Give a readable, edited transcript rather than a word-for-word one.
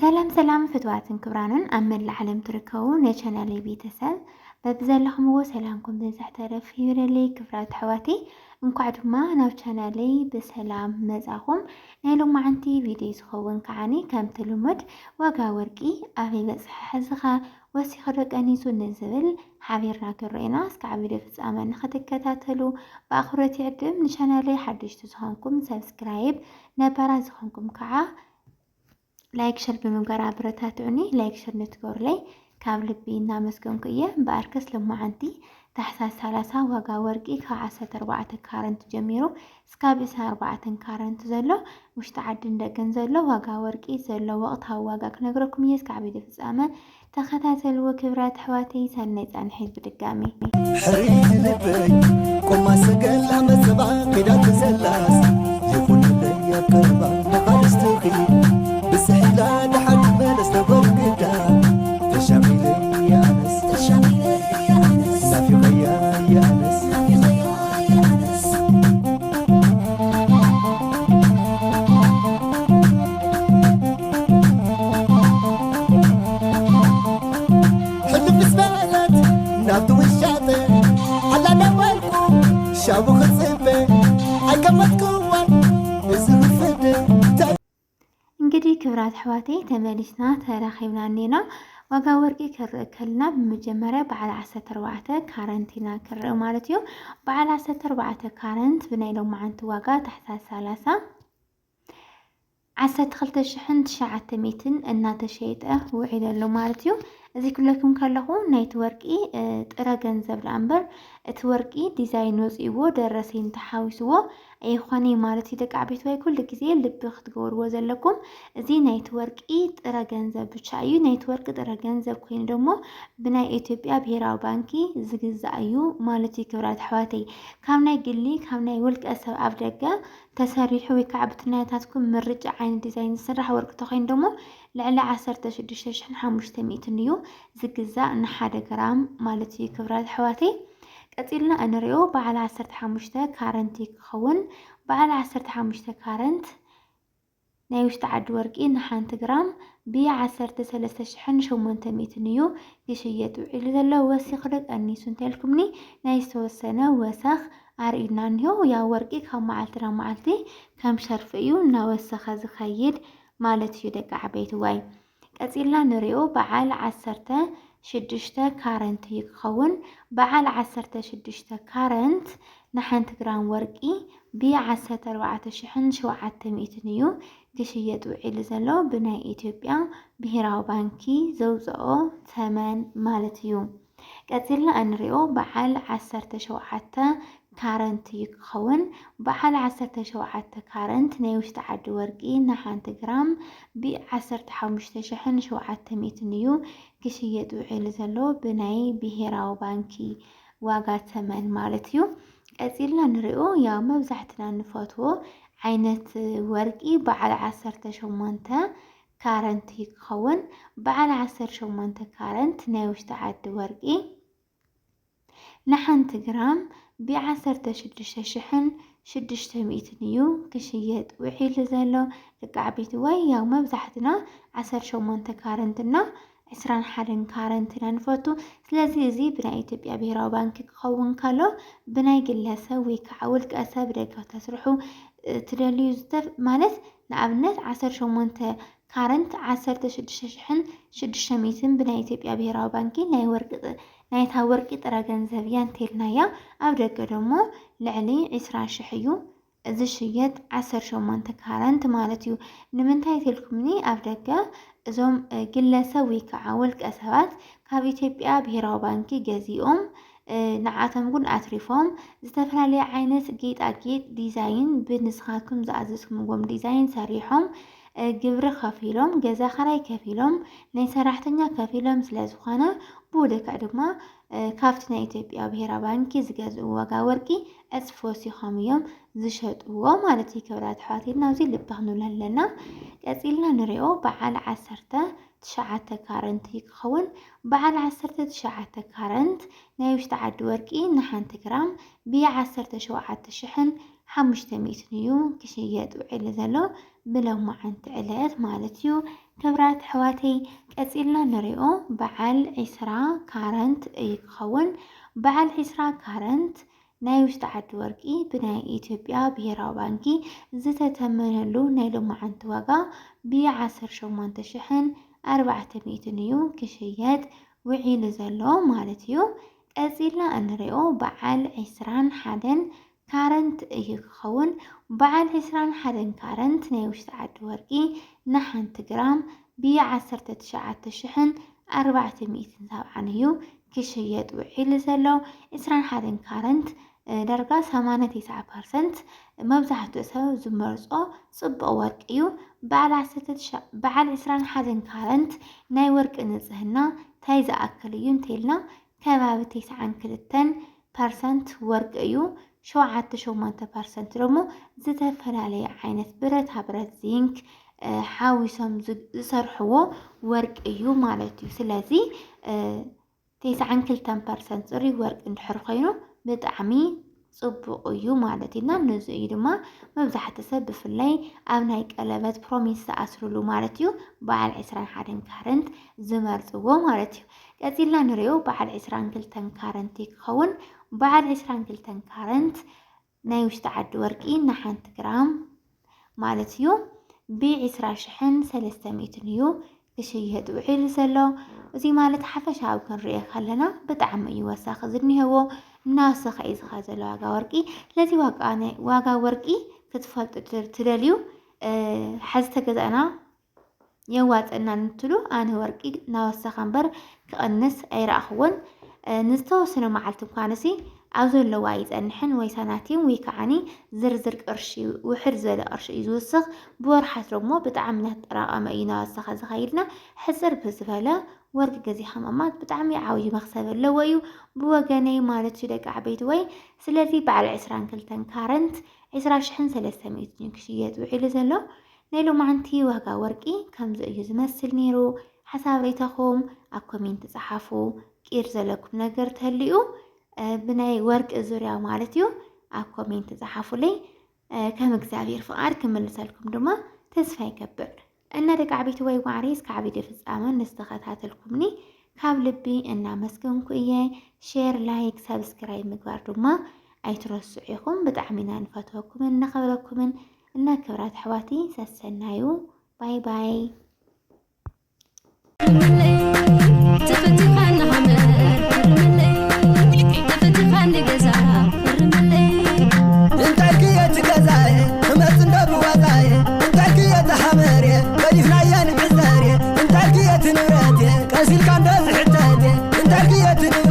سلام فتواتن كبرانن أمن العالم تركو نشانالي بيتسال ببزلهم هو سلامكم بنزح تعرف يورلي كفرات حواتي انقعدوا معنا في شانالي بسلام مزاهم نيلو معنتي فيديو سخوون كعاني كام تلمد وقا ورقي أغي بس حزخا وسيخرق أنيسو نزبل حبيرنا كرينا سكعبيري في الزامن نختكتاتلو بآخرتي عدم نشانالي حدش تزهانكم سبسكرايب نبرا زخانكم كعا لايك شر بمقار عبرتاتوني لايك شر نتقور لي كابل بينا مسكنكو إيه بأركس لما عندي تحساس ثلاثة وقا ورقي كعاسة 4 كارنت جميرو سكابس 4 كارنت زلو مش تعدن دقن زلو وقا ورقي زلو وقتها وقا كنقركم يسكع بيدي في الزامن تختاتل وكبرات حواتي سنيت أنحيد بدقامي حريد لبي كما سقل عمد سبعة قدات زلاس يكون لي كربا نقالستوكي بسحلا لحد بلس لبرقدا تشامي لي يا نس تشامي لي يا نس ما في غيا يا نس ما في غيا يا نس حلو بسبالات نابتو الشاطئ على نوالكو شابو خصبي عقبتكو እንግዲህ ክብራት ሕዋቴ ተመሊስና ተራኺብና ዋጋ ወርቂ ከርከልና በመጀመሪያ በዓል 14 ካረንቲና ክርእ ማለት እዩ በዓል 14 ካረንት ብናይሎም ማዓንቲ ዋጋ ታሕሳስ 30 12,900 እናተሸይጠ ውዒል ኣሎ ማለት እዩ እዚ ኩለኩም ከለኹ ናይቲ ወርቂ ጥረ ገንዘብ ለአምበር እቲ ወርቂ ዲዛይን ወፂዎ ደረሰኝ ተሓዊስዎ ኣይኾነ ማለት እዩ ደቂ ዓበይቲ ወይ ኩሉ ግዜ ልቢ ክትገብርዎ ዘለኩም እዚ ናይቲ ወርቂ ጥረ ገንዘብ ብቻ እዩ ናይቲ ወርቂ ጥረ ገንዘብ ኮይኑ ደሞ ብናይ ኢትዮጵያ ብሄራዊ ባንኪ ዝግዛእ እዩ ማለት እዩ ክብራት ሕዋተይ ካብ ናይ ግሊ ካብ ናይ ውልቀ ሰብ ኣብ ደገ ተሰሪሑ ወይ ከዓ ብትናታትኩም ምርጫ ዓይነት ዲዛይን ዝስራሕ ወርቂ ተኮይኑ ደሞ ልዕሊ 16,500 እዩ ዝግዛእ ንሓደ ግራም ማለት እዩ ክብራት ሕዋተይ ቀፂልና እንሪኦ በዓል 15 ካረንቲ ክኸውን በዓል 15 ካረንት ናይ ውሽጢ ዓዲ ወርቂ ንሓንቲ ግራም ብ13,800 እዩ ይሽየጥ ውዒሉ ዘሎ ወሲኽ ደቂ ኣንስቱ እንተልኩምኒ ናይ ዝተወሰነ ወሰኽ ኣርኢና እንሆ ያ ወርቂ ካብ መዓልቲ ናብ መዓልቲ ከም ሸርፊ እዩ እናወሰኸ ዝኸይድ ማለት እዩ ደቂ ዓበይቲ ዋይ ቀፂልና ንሪኦ በዓል 16 ካረንት ይክኸውን በዓል 16 ካረንት ንሓንቲ ግራም ወርቂ ብ14,700 እዩ ክሽየጥ ውዒሉ ዘሎ ብናይ ኢትዮጵያ ብሄራዊ ባንኪ ዘውፅኦ ተመን ማለት እዩ ቀፂልና እንሪኦ በዓል 17 ካረንት ይክኸውን በዓል 17 ካረንት ናይ ውሽጢ ዓዲ ወርቂ ንሓንቲ ግራም ብ15,700 እዩ ክሽየጥ ውዒሉ ዘሎ ብናይ ብሄራዊ ባንኪ ዋጋ ተመን ማለት እዩ ቀፂልና ንሪኦ ያው መብዛሕትና ንፈትዎ ዓይነት ወርቂ በዓል 18 ካረንት ይክኸውን በዓል 18 ካረንት ናይ ውሽጢ ዓዲ ወርቂ ንሓንቲ ግራም ብ16,600 እዩ ክሽየጥ ውዒሉ ዘሎ ደቂ ዓበይቲ ወይ ያው መብዛሕትና 18 ካረንትና 21 ካረንትና ንፈቱ ስለዚ እዚ ብናይ ኢትዮጵያ ብሄራዊ ባንኪ ክኸውን ከሎ ብናይ ግለሰብ ወይ ከዓ ውልቀ ሰብ ደገ ተስርሑ ትደልዩ ማለት ንኣብነት 18 ካረንት 16,600 ብናይ ኢትዮጵያ ብሄራዊ ባንኪ ናይታ ወርቂ ጥረ ገንዘብ እያ እንተልናያ ኣብ ደገ ደሞ ልዕሊ 20,000 እዩ ዝሽየጥ 18 ካረንት ማለት እዩ ንምንታይ ትልኩምኒ ኣብ ደገ እዞም ግለሰብ ወይ ከዓ ውልቀ ሰባት ካብ ኢትዮጵያ ብሄራዊ ባንኪ ገዚኦም ንዓቶም ግን ኣትሪፎም ዝተፈላለዩ ዓይነት ጌጣጌጥ ዲዛይን ብንስኻትኩም ዝኣዘዝኩምዎም ዲዛይን ሰሪሖም ግብሪ ከፊሎም ገዛ ኸራይ ከፊሎም ናይ ሰራሕተኛ ከፊሎም ስለዝኾነ ብውልክዕ ድማ ካብቲ ናይ ኢትዮጵያ ብሄራዊ ባንኪ ዝገዝኡ ዋጋ ወርቂ ዕፅፊ ወሲኾም እዮም ዝሸጥዎ ማለት እዩ ክብራት ሕዋቴና ኣብዚ ልቢ ክንብል ኣለና ቀፂልና ንሪኦ በዓል 19 ካረንት ይክኸውን በዓል 19 ካረንት ናይ ውሽጢ ዓዲ ወርቂ ንሓንቲ ግራም ብ17,500 እዩ ክሽየጥ ውዒሉ ዘሎ ብሎማዓንቲ ዕለት ማለት እዩ ክብራት ኣሕዋተይ ቀፂልና ንሪኦ በዓል 20 ካረንት እዩ ክኸውን በዓል 20 ካረንት ናይ ውሽጢ ዓዲ ወርቂ ብናይ ኢትዮጵያ ብሄራዊ ባንኪ ዝተተመነሉ ናይ ሎማዓንቲ ዋጋ ብ18,400 እዩ ክሽየጥ ውዒሉ ዘሎ ማለት እዩ። ቀፂልና እንሪኦ በዓል 21 ካረንት እዩ ክኸውን በዓል 21 ካረንት ናይ ውሽጢ ዓዲ ወርቂ ንሓንቲ ግራም ብ19,470 እዩ ክሽየጥ ውዒሉ ዘሎ 21 ካረንት ዳርጋ 89% መብዛሕትኡ ሰብ ዝመርጾ ጽቡቕ ወርቂ እዩ። በዓል 21 ካረንት ናይ ወርቂ ንጽህና እንታይ ዝኣክል እዩ እንተኢልና ከባቢ 92% ወርቂ እዩ። 7-8% ደግሞ ዝተፈላለየ ዓይነት ብረታ ብረት ዚንክ ሓዊሶም ዝሰርሕዎ ወርቂ እዩ ማለት እዩ። ስለዚ 92% ጽሩይ ወርቂ እንድሕር ኮይኑ ብጣዕሚ ጽቡቕ እዩ ማለት ኢና ነዚ እዩ ድማ መብዛሕትኡ ሰብ ብፍላይ ኣብ ናይ ቀለበት ፕሮሚስ ዝኣስርሉ ማለት እዩ በዓል 21 ካረንት ዝመርጽዎ ማለት እዩ። ቀፂልና ንሪኦ በዓል 22 ካረንት ክኸውን በዓል 22 ካረንት ናይ ውሽጢ ዓዲ ወርቂ ንሓንቲ ግራም ማለት እዩ ብ20,300 እዩ ክሽየጥ ውዒሉ ዘሎ። እዚ ማለት ሓፈሻዊ ክንሪኦ ከለና ብጣዕሚ እዩ ወሳኺ ዝኒሄዎ እናወሰኸ እዩ ዝኸድ ዘሎ ዋጋ ወርቂ። ስለዚ ዋጋ ወርቂ ክትፈልጡ ትደልዩ ሓዚ ተገዛእና የዋፀና እንትሉ ኣነ ወርቂ እናወሰኸ እምበር ክቕንስ ኣይረኣኽዎን። ንዝተወሰነ መዓልቲ እንኳንሲ ኣብ ዘለዋ ይፀንሕን ወይ ሳናቲም ወይ ከዓኒ ዝርዝር ቅርሺ ውሕድ ዝበለ ቅርሺ እዩ ዝውስኽ። ብወርሓት ደግሞ ብጣዕሚ እናተጠራቐመ እዩ እናወሰኸ ዝኸይድና ሕፅር ብዝበለ ወርቂ ገዚኻ ምቕማጥ ብጣዕሚ ዓብዪ መክሰብ ኣለዎ እዩ ብወገነይ ማለት እዩ ደቂ ዓበይቲ ወይ። ስለዚ በዓል 22 ካረንት 20,300 ክሽየጥ ውዒሉ ዘሎ። ናይ ሎማዓንቲ ዋጋ ወርቂ ከምዚ እዩ ዝመስል ነይሩ። ሓሳብ ሬታኹም ኣብ ኮሜንት ጻሓፉ። ቂር ዘለኩም ነገር ተህልዩ ብናይ ወርቂ ዙርያ ማለት እዩ ኣብ ኮሜንት ጻሓፉለይ። ከም እግዚአብሔር ፍቃድ ክምልሰልኩም ድማ ተስፋ ይገብር እና ደቂ ዓበይቲ ወይ ዋዕሪ እስካብ ቪድዮ ፍጻመ ንዝተኸታተልኩምኒ ካብ ልቢ እናመስገንኩ እየ። ሼር ላይክ ሰብስክራይብ ምግባር ድማ ኣይትረስዑ ኢኹም። ብጣዕሚ ኢና ንፈትወኩምን እናኸብረኩምን እና ክብራት ኣሕዋቲ ሰሰናዩ ባይ ባይ። كاسيل كان دازحتاتي انت الكيات